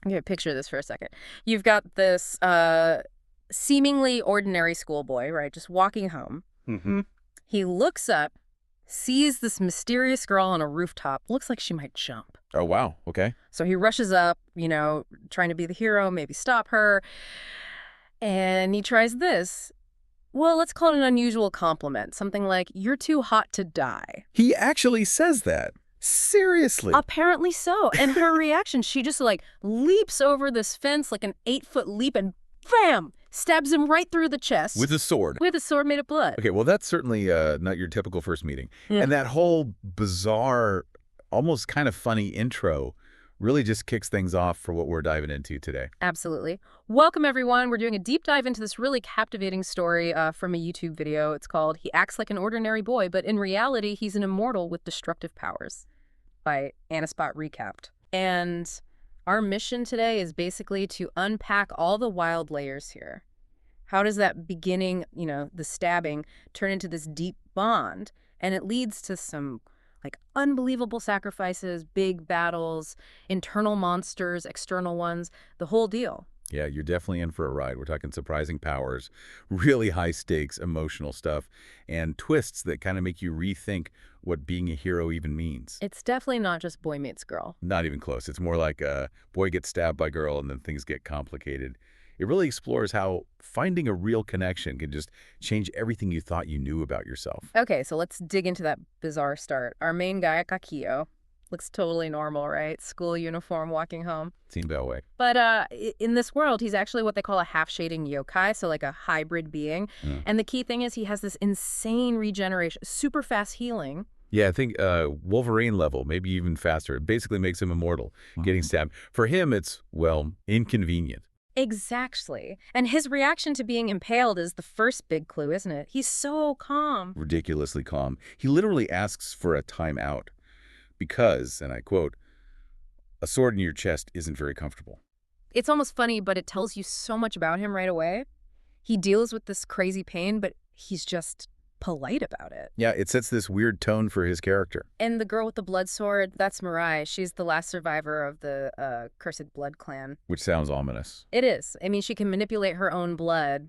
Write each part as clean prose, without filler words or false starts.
Okay, picture this for a second. You've got this seemingly ordinary schoolboy, right, just walking home. Mm-hmm. He looks up, sees this mysterious girl on a rooftop, looks like she might jump. Oh, wow. Okay. So he rushes up, trying to be the hero, maybe stop her. And he tries this. Well, let's call it an unusual compliment. Something like, "You're too hot to die." He actually says that. Seriously. Apparently so. And her reaction, she just leaps over this fence like an 8-foot leap and bam! Stabs him right through the chest. With a sword. With a sword made of blood. Okay, well, that's certainly not your typical first meeting. Yeah. And that whole bizarre, almost kind of funny intro really just kicks things off for what we're diving into today. Absolutely. Welcome, everyone. We're doing a deep dive into this really captivating story from a YouTube video. It's called "He Acts Like an Ordinary Boy, but in Reality, He's an Immortal with Destructive Powers" by Anaspot Recapped. And our mission today is basically to unpack all the wild layers here. How does that beginning, the stabbing, turn into this deep bond? And it leads to some unbelievable sacrifices, big battles, internal monsters, external ones, the whole deal. Yeah, you're definitely in for a ride. We're talking surprising powers, really high stakes, emotional stuff, and twists that kind of make you rethink what being a hero even means. It's definitely not just boy meets girl. Not even close. It's more like a boy gets stabbed by girl and then things get complicated. It really explores how finding a real connection can just change everything you thought you knew about yourself. Okay, so let's dig into that bizarre start. Our main guy, Kakio, looks totally normal, right? School uniform, walking home. Seemed that way. But in this world, he's actually what they call a half-shading yokai, so like a hybrid being. And the key thing is he has this insane regeneration, super fast healing. Yeah, I think Wolverine level, maybe even faster. It basically makes him immortal, getting stabbed. For him, it's, well, inconvenient. Exactly. And his reaction to being impaled is the first big clue, isn't it? He's so calm. Ridiculously calm. He literally asks for a timeout because, and I quote, "a sword in your chest isn't very comfortable." It's almost funny, but it tells you so much about him right away. He deals with this crazy pain, but he's just polite about it. Yeah, it sets this weird tone for his character. And the girl with the blood sword, that's Mirai. She's the last survivor of the Cursed Blood clan. Which sounds ominous. It is. I mean, she can manipulate her own blood,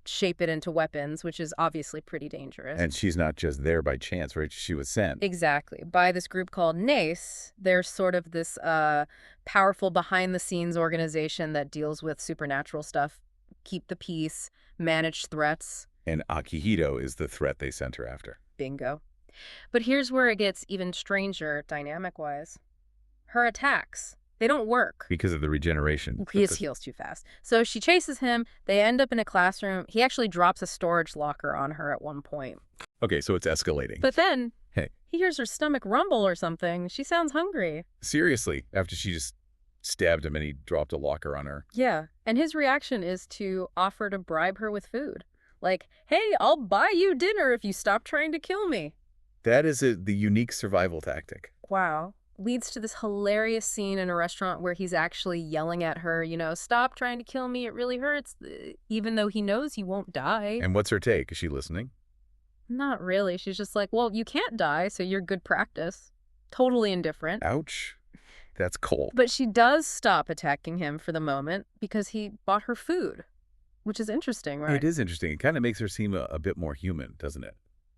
shape it into weapons, which is obviously pretty dangerous. And she's not just there by chance, right? She was sent. Exactly. By this group called NACE. They're sort of this powerful behind-the-scenes organization that deals with supernatural stuff, keep the peace, manage threats. And Akihito is the threat they sent her after. Bingo. But here's where it gets even stranger, dynamic-wise. Her attacks, they don't work. Because of the regeneration. He heals too fast. So she chases him. They end up in a classroom. He actually drops a storage locker on her at one point. Okay, so it's escalating. But then Hey. He hears her stomach rumble or something. She sounds hungry. Seriously, after she just stabbed him and he dropped a locker on her. Yeah. And his reaction is to offer to bribe her with food. Like, "Hey, I'll buy you dinner if you stop trying to kill me." That is the unique survival tactic. Wow. Leads to this hilarious scene in a restaurant where he's actually yelling at her, "Stop trying to kill me, it really hurts," even though he knows he won't die. And what's her take? Is she listening? Not really. She's just like, "Well, you can't die, so you're good practice." Totally indifferent. Ouch. That's cold. But she does stop attacking him for the moment because he bought her food. Which is interesting, right? It is interesting. It kind of makes her seem a bit more human, doesn't it?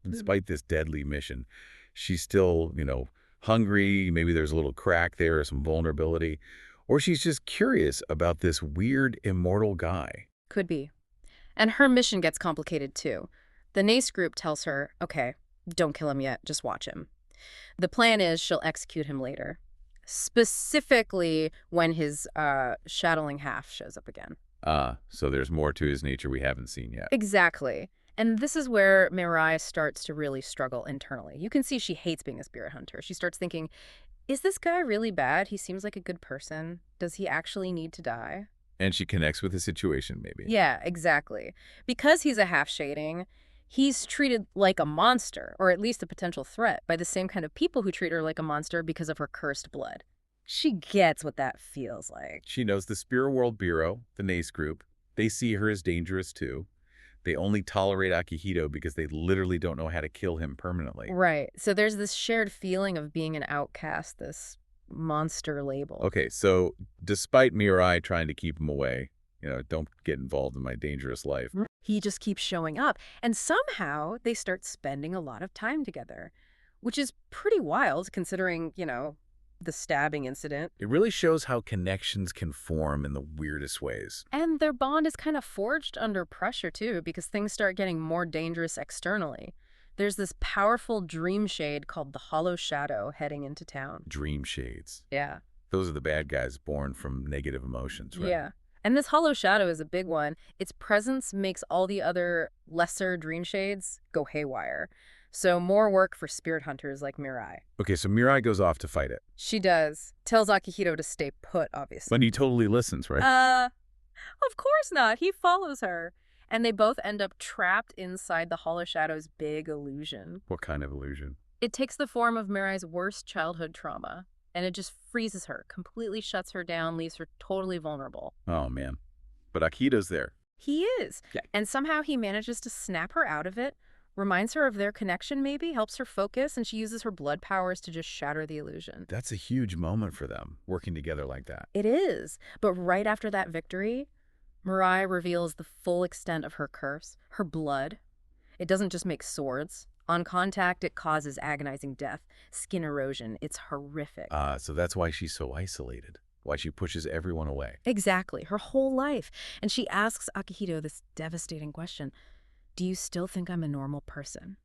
Despite this deadly mission, she's still, hungry. Maybe there's a little crack there, some vulnerability. Or she's just curious about this weird immortal guy. Could be. And her mission gets complicated, too. The NACE group tells her, "Okay, don't kill him yet, just watch him." The plan is she'll execute him later. Specifically when his shadowing half shows up again. So there's more to his nature we haven't seen yet. Exactly. And this is where Mirai starts to really struggle internally. You can see she hates being a spirit hunter. She starts thinking, is this guy really bad? He seems like a good person. Does he actually need to die? And she connects with the situation, maybe. Yeah, exactly. Because he's a half-shading, he's treated like a monster, or at least a potential threat, by the same kind of people who treat her like a monster because of her cursed blood. She gets what that feels like. She knows the Spirit World Bureau, the NACE group. They see her as dangerous, too. They only tolerate Akihito because they literally don't know how to kill him permanently. Right. So there's this shared feeling of being an outcast, this monster label. Okay, so despite Mirai trying to keep him away, don't get involved in my dangerous life. He just keeps showing up, and somehow they start spending a lot of time together, which is pretty wild considering, the stabbing incident. It really shows how connections can form in the weirdest ways. And their bond is kind of forged under pressure, too, because things start getting more dangerous externally. There's this powerful dream shade called the Hollow Shadow heading into town. Dream shades. Yeah. Those are the bad guys born from negative emotions, right? Yeah. And this Hollow Shadow is a big one. Its presence makes all the other lesser dream shades go haywire. So more work for spirit hunters like Mirai. Okay, so Mirai goes off to fight it. She does. Tells Akihito to stay put, obviously. But he totally listens, right? Of course not. He follows her. And they both end up trapped inside the Hollow Shadow's big illusion. What kind of illusion? It takes the form of Mirai's worst childhood trauma, and it just freezes her, completely shuts her down, leaves her totally vulnerable. Oh, man. But Akito's there. He is. Yeah. And somehow he manages to snap her out of it, reminds her of their connection maybe, helps her focus, and she uses her blood powers to just shatter the illusion. That's a huge moment for them, working together like that. It is. But right after that victory, Mirai reveals the full extent of her curse, her blood. It doesn't just make swords. On contact, it causes agonizing death, skin erosion. It's horrific. So that's why she's so isolated, why she pushes everyone away. Exactly, her whole life. And she asks Akihito this devastating question. Do you still think I'm a normal person?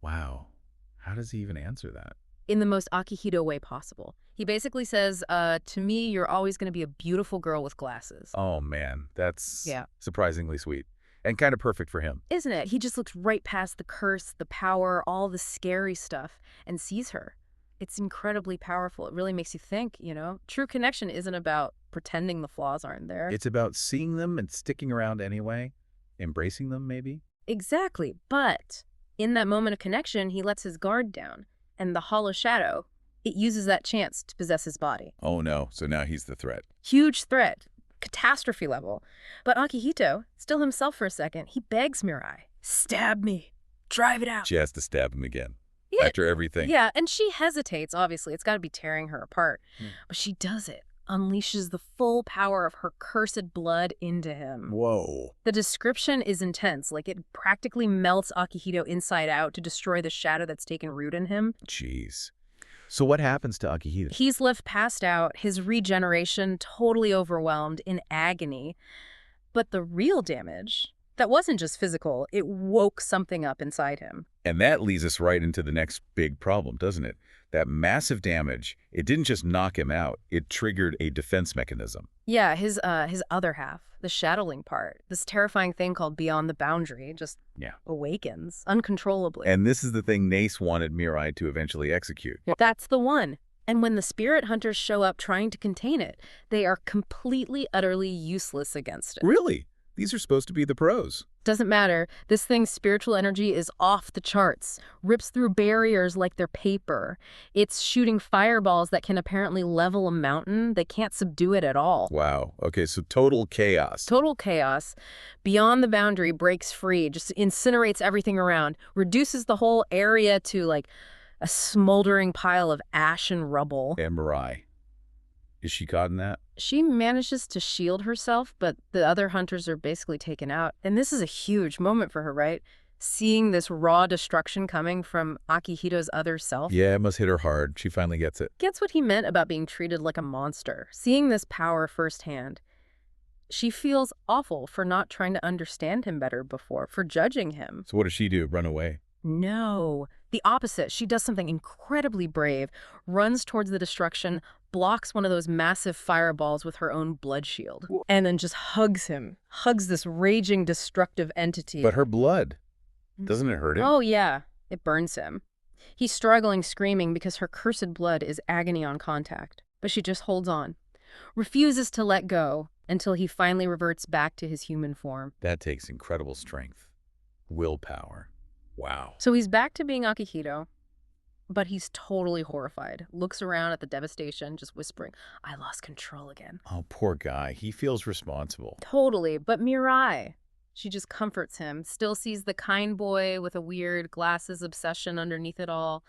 Wow. How does he even answer that? In the most Akihito way possible. He basically says, to me, you're always going to be a beautiful girl with glasses. Oh, man. That's Yeah. surprisingly sweet. And kind of perfect for him. Isn't it? He just looks right past the curse, the power, all the scary stuff, and sees her. It's incredibly powerful. It really makes you think, True connection isn't about pretending the flaws aren't there. It's about seeing them and sticking around anyway. Embracing them, maybe? Exactly. But in that moment of connection, he lets his guard down. And the Hollow Shadow, it uses that chance to possess his body. Oh, no. So now he's the threat. Huge threat. Catastrophe level. But Akihito, still himself for a second, he begs Mirai, stab me. Drive it out. She has to stab him again. Yeah. After everything. Yeah, and she hesitates, obviously. It's got to be tearing her apart. But she does it. Unleashes the full power of her cursed blood into him. Whoa. The description is intense. Like, it practically melts Akihito inside out to destroy the shadow that's taken root in him. Jeez. So what happens to Akihito? He's left passed out, his regeneration totally overwhelmed, in agony. But the real damage, that wasn't just physical. It woke something up inside him. And that leads us right into the next big problem, doesn't it? That massive damage, it didn't just knock him out, it triggered a defense mechanism. Yeah, his other half, the shadowing part, this terrifying thing called Beyond the Boundary, just awakens uncontrollably. And this is the thing Nace wanted Mirai to eventually execute. That's the one. And when the spirit hunters show up trying to contain it, they are completely, utterly useless against it. Really? These are supposed to be the pros. Doesn't matter. This thing's spiritual energy is off the charts. Rips through barriers like they're paper. It's shooting fireballs that can apparently level a mountain. They can't subdue it at all. Wow. Okay, so total chaos. Total chaos. Beyond the Boundary breaks free, just incinerates everything around, reduces the whole area to like a smoldering pile of ash and rubble. And Mirai. Is she caught in that? She manages to shield herself, but the other hunters are basically taken out. And this is a huge moment for her, right? Seeing this raw destruction coming from Akihito's other self. Yeah, it must hit her hard. She finally gets it. Gets what he meant about being treated like a monster. Seeing this power firsthand. She feels awful for not trying to understand him better before, for judging him. So what does she do? Run away? No. The opposite. She does something incredibly brave, runs towards the destruction, blocks one of those massive fireballs with her own blood shield, and then just hugs him. Hugs this raging, destructive entity. But her blood, doesn't it hurt him? Oh, yeah. It burns him. He's struggling, screaming, because her cursed blood is agony on contact. But she just holds on. Refuses to let go until he finally reverts back to his human form. That takes incredible strength. Willpower. Wow. So he's back to being Akihito, but he's totally horrified. Looks around at the devastation, just whispering, I lost control again. Oh, poor guy. He feels responsible. Totally. But Mirai, she just comforts him, still sees the kind boy with a weird glasses obsession underneath it all.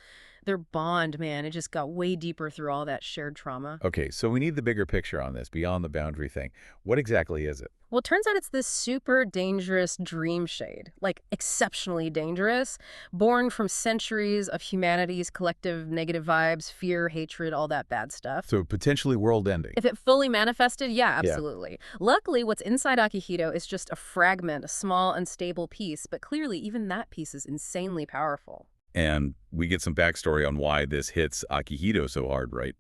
Their bond, man, it just got way deeper through all that shared trauma. Okay, so we need the bigger picture on this, beyond the boundary thing. What exactly is it? Well, it turns out it's this super dangerous dream shade, like exceptionally dangerous, born from centuries of humanity's collective negative vibes, fear, hatred, all that bad stuff. So potentially world-ending. If it fully manifested, yeah, Yeah. absolutely. Luckily, what's inside Akihito is just a fragment, a small, unstable piece, but clearly even that piece is insanely powerful. And we get some backstory on why this hits Akihito so hard, right?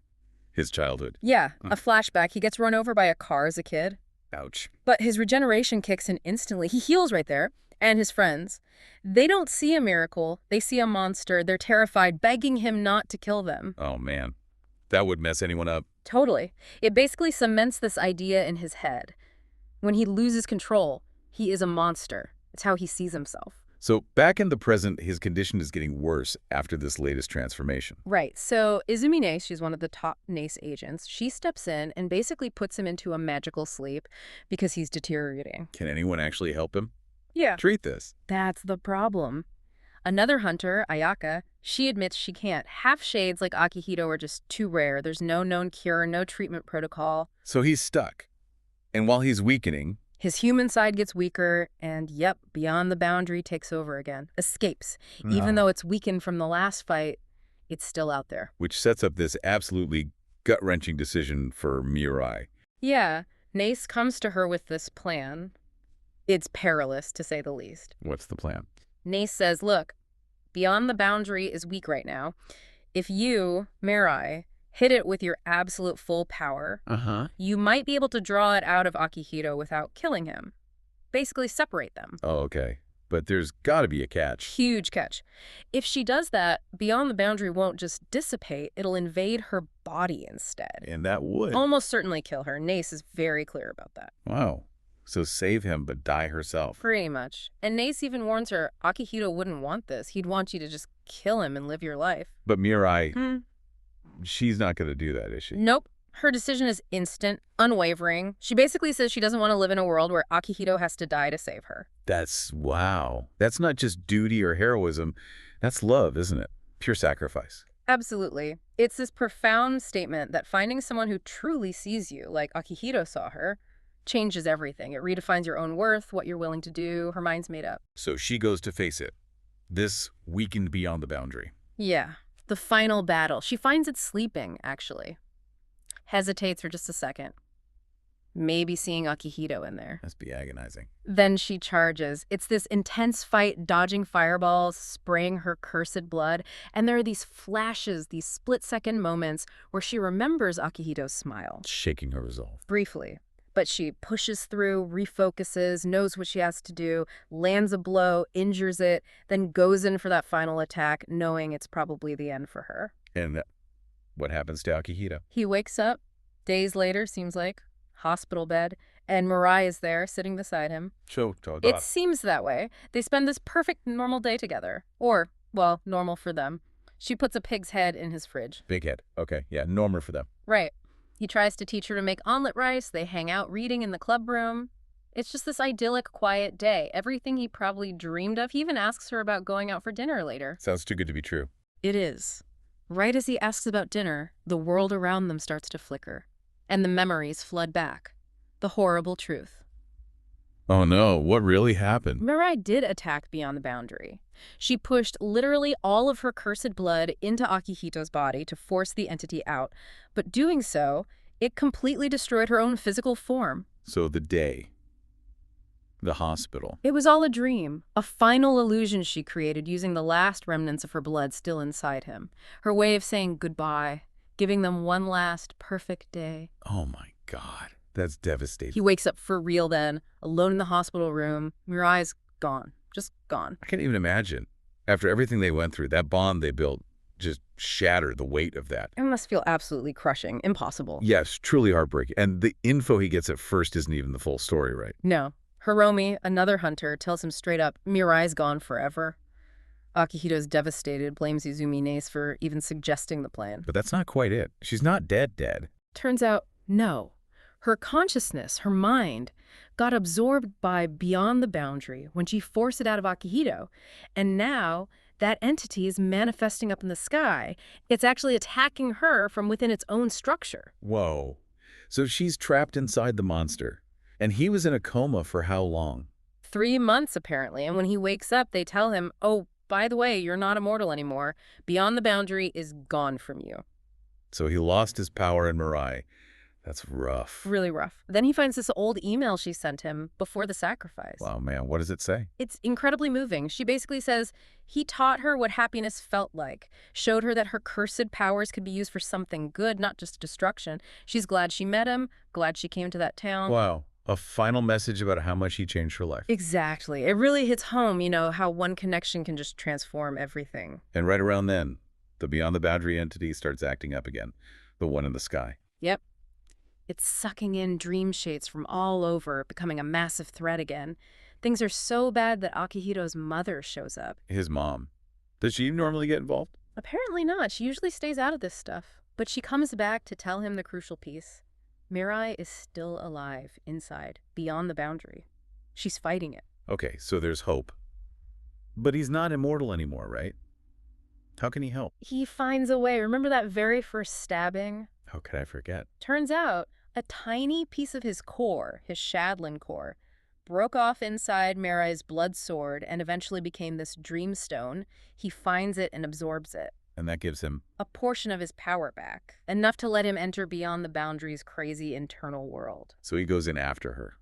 His childhood. Yeah, a flashback. He gets run over by a car as a kid. Ouch. But his regeneration kicks in instantly. He heals right there. And his friends. They don't see a miracle. They see a monster. They're terrified, begging him not to kill them. Oh, man. That would mess anyone up. Totally. It basically cements this idea in his head. When he loses control, he is a monster. It's how he sees himself. So back in the present, his condition is getting worse after this latest transformation. Right. So Izumi Nace, she's one of the top Nace agents, she steps in and basically puts him into a magical sleep because he's deteriorating. Can anyone actually help him? Yeah. Treat this. That's the problem. Another hunter, Ayaka, she admits she can't. Half shades like Akihito are just too rare. There's no known cure, no treatment protocol. So he's stuck. And while he's weakening, His human side gets weaker, and yep, beyond the boundary takes over again. Escapes. Even though it's weakened from the last fight, it's still out there. which sets up this absolutely gut-wrenching decision for Mirai. Yeah, Nace comes to her with this plan. It's perilous, to say the least. What's the plan? Nace says, look, beyond the boundary is weak right now. If you, Mirai, hit it with your absolute full power, you might be able to draw it out of Akihito without killing him. Basically separate them. Oh, okay. But there's got to be a catch. Huge catch. If she does that, beyond the boundary won't just dissipate, it'll invade her body instead. And that would. Almost certainly kill her. Nace is very clear about that. Wow. So save him, but die herself. Pretty much. And Nace even warns her, Akihito wouldn't want this. He'd want you to just kill him and live your life. But Mirai, she's not going to do that, is she? Nope. Her decision is instant, unwavering. She basically says she doesn't want to live in a world where Akihito has to die to save her. Wow. That's not just duty or heroism. That's love, isn't it? Pure sacrifice. Absolutely. It's this profound statement that finding someone who truly sees you, like Akihito saw her, changes everything. It redefines your own worth, what you're willing to do. Her mind's made up. So she goes to face it. This weakened beyond the boundary. Yeah. The final battle. She finds it sleeping, actually. Hesitates for just a second. Maybe seeing Akihito in there. Must be agonizing. Then she charges. It's this intense fight, dodging fireballs, spraying her cursed blood, and there are these flashes, these split-second moments where she remembers Akihito's smile. Shaking her resolve. Briefly. But she pushes through, refocuses, knows what she has to do, lands a blow, injures it, then goes in for that final attack, knowing it's probably the end for her. And what happens to Akihito? He wakes up, days later, seems like, hospital bed, and Mirai is there, sitting beside him. It seems that way. They spend this perfect normal day together. Or, well, normal for them. She puts a pig's head in his fridge. Big head. Okay, yeah, normal for them. Right. He tries to teach her to make omelet rice. They hang out reading in the club room. It's just this idyllic, quiet day. Everything he probably dreamed of. He even asks her about going out for dinner later. Sounds too good to be true. It is. Right as he asks about dinner, the world around them starts to flicker. And the memories flood back. The horrible truth. Oh no, what really happened? Mirai did attack beyond the boundary. She pushed literally all of her cursed blood into Akihito's body to force the entity out, but doing so, it completely destroyed her own physical form. So the day. The hospital. It was all a dream, a final illusion she created using the last remnants of her blood still inside him. Her way of saying goodbye, giving them one last perfect day. Oh my God, that's devastating. He wakes up for real then, alone in the hospital room. Mirai's gone. Just gone. I can't even imagine. After everything they went through, that bond they built just shattered, the weight of that. It must feel absolutely crushing. Impossible. Yes, truly heartbreaking. And the info he gets at first isn't even the full story, right? No. Hiromi, another hunter, tells him straight up, Mirai's gone forever. Akihito's devastated, blames Izumi Nace for even suggesting the plan. But that's not quite it. She's not dead. Turns out, no. Her consciousness, her mind, got absorbed by beyond the boundary when she forced it out of Akihito. And now, That entity is manifesting up in the sky. It's actually attacking her from within its own structure. Whoa. So she's trapped inside the monster. And he was in a coma for how long? 3 months, apparently, and when he wakes up, they tell him, oh, by the way, you're not immortal anymore. Beyond the Boundary is gone from you. So he lost his power in Mirai. That's rough. Really rough. Then he finds this old email she sent him before the sacrifice. Wow, man, what does it say? It's incredibly moving. She basically says he taught her what happiness felt like, showed her that her cursed powers could be used for something good, not just destruction. She's glad she met him, glad she came to that town. Wow, a final message about how much he changed her life. Exactly. It really hits home, how one connection can just transform everything. And right around then, the Beyond the Boundary entity starts acting up again, the one in the sky. Yep. It's sucking in dream shades from all over, becoming a massive threat again. Things are so bad that Akihito's mother shows up. His mom. Does she normally get involved? Apparently not. She usually stays out of this stuff. But she comes back to tell him the crucial piece. Mirai is still alive inside, beyond the boundary. She's fighting it. Okay, so there's hope. But he's not immortal anymore, right? How can he help? He finds a way. Remember that very first stabbing? How could I forget? Turns out, a tiny piece of his core, his Shadlin core, broke off inside Mirai's blood sword and eventually became this dreamstone. He finds it and absorbs it. And that gives him A portion of his power back, enough to let him enter beyond the boundary's crazy internal world. So he goes in after her.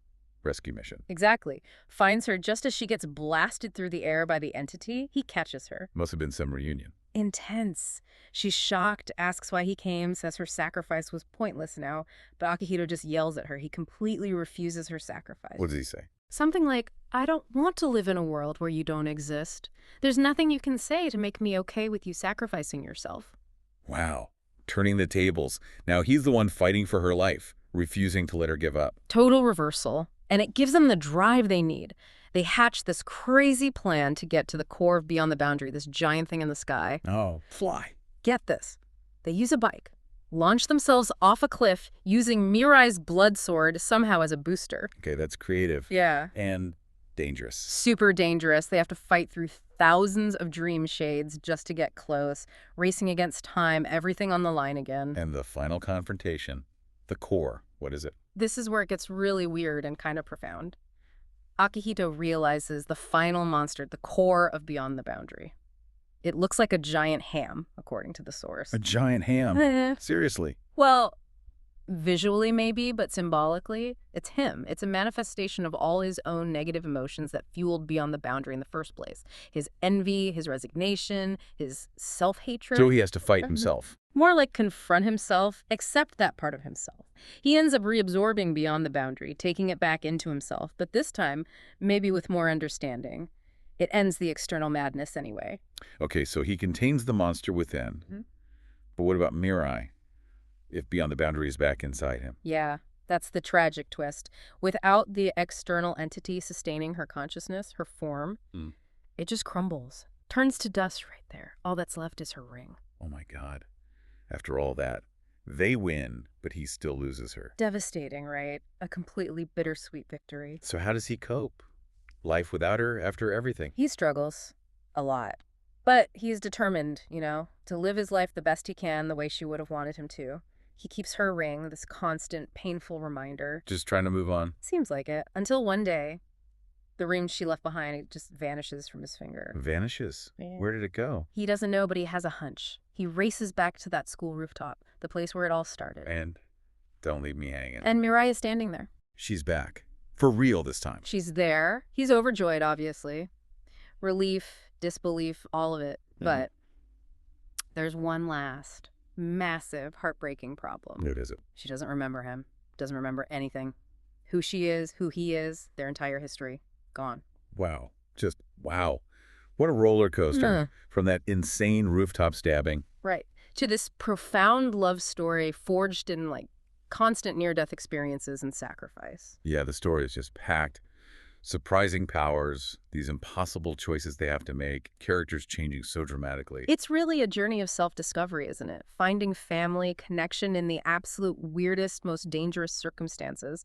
Rescue mission. Exactly. Finds her just as she gets blasted through the air by the entity. He catches her. Must have been some reunion. Intense. She's shocked, asks why he came, says her sacrifice was pointless now, but Akihito just yells at her. He completely refuses her sacrifice. What does he say? Something like, I don't want to live in a world where you don't exist. There's nothing you can say to make me okay with you sacrificing yourself. Wow. Turning the tables. Now he's the one fighting for her life, refusing to let her give up. Total reversal. And it gives them the drive they need. They hatch this crazy plan to get to the core of Beyond the Boundary, this giant thing in the sky. Oh, fly. Get this. They use a bike, launch themselves off a cliff using Mirai's blood sword somehow as a booster. Okay, that's creative. Yeah. And dangerous. Super dangerous. They have to fight through thousands of dream shades just to get close, racing against time, everything on the line again. And the final confrontation, the core. What is it? This is where it gets really weird and kind of profound. Akihito realizes the final monster, the core of Beyond the Boundary. It looks like a giant ham, according to the source. A giant ham. Seriously. Well, visually maybe, but symbolically, it's him. It's a manifestation of all his own negative emotions that fueled Beyond the Boundary in the first place. His envy, his resignation, his self-hatred. So he has to fight himself. More like confront himself, accept that part of himself. He ends up reabsorbing Beyond the Boundary, taking it back into himself, but this time, maybe with more understanding. It ends the external madness anyway. Okay, so he contains the monster within. Mhm. But what about Mirai? If Beyond the Boundary is back inside him. Yeah, that's the tragic twist. Without the external entity sustaining her consciousness, her form, it just crumbles. Turns to dust right there. All that's left is her ring. Oh my God. After all that, they win, but he still loses her. Devastating, right? A completely bittersweet victory. So how does he cope? Life without her after everything? He struggles a lot. But he's determined, to live his life the best he can, the way she would have wanted him to. He keeps her ring, this constant, painful reminder. Just trying to move on. Seems like it. Until one day, the ring she left behind, it just vanishes from his finger. Vanishes? Yeah. Where did it go? He doesn't know, but he has a hunch. He races back to that school rooftop, the place where it all started. And don't leave me hanging. And Mirai is standing there. She's back. For real this time. She's there. He's overjoyed, obviously. Relief, disbelief, all of it. But there's one last massive, heartbreaking problem. What is it? She doesn't remember him. Doesn't remember anything. Who she is, who he is, their entire history. Gone. Wow. Just wow. What a roller coaster. From that insane rooftop stabbing. Right. To this profound love story forged in constant near-death experiences and sacrifice. Yeah, the story is just packed. Surprising powers, these impossible choices they have to make, characters changing so dramatically. It's really a journey of self-discovery, isn't it? Finding family, connection in the absolute weirdest, most dangerous circumstances.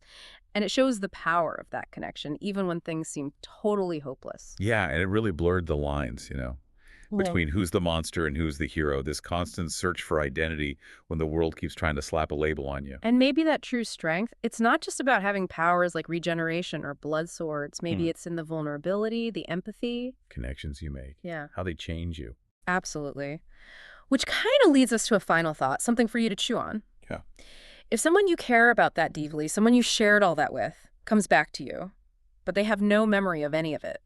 And it shows the power of that connection, even when things seem totally hopeless. Yeah, and it really blurred the lines, Yeah. between who's the monster and who's the hero, this constant search for identity when the world keeps trying to slap a label on you. And maybe that true strength, it's not just about having powers like regeneration or blood swords. Maybe Hmm. it's in the vulnerability, the empathy. Connections you make, Yeah, how they change you. absolutely. Which kind of leads us to a final thought, something for you to chew on. Yeah. If someone you care about that deeply, someone you shared all that with, comes back to you, but they have no memory of any of it,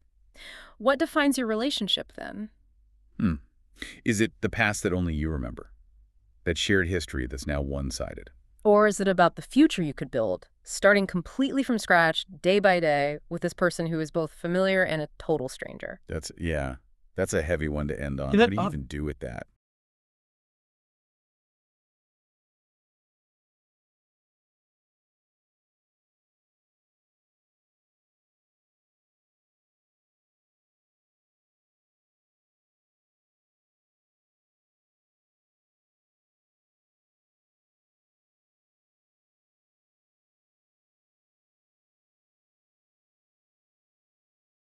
what defines your relationship then? Hmm. Is it the past that only you remember? That shared history that's now one-sided? Or is it about the future you could build, starting completely from scratch, day by day, with this person who is both familiar and a total stranger? Yeah, that's a heavy one to end on. Yeah, What do you that, even do with that?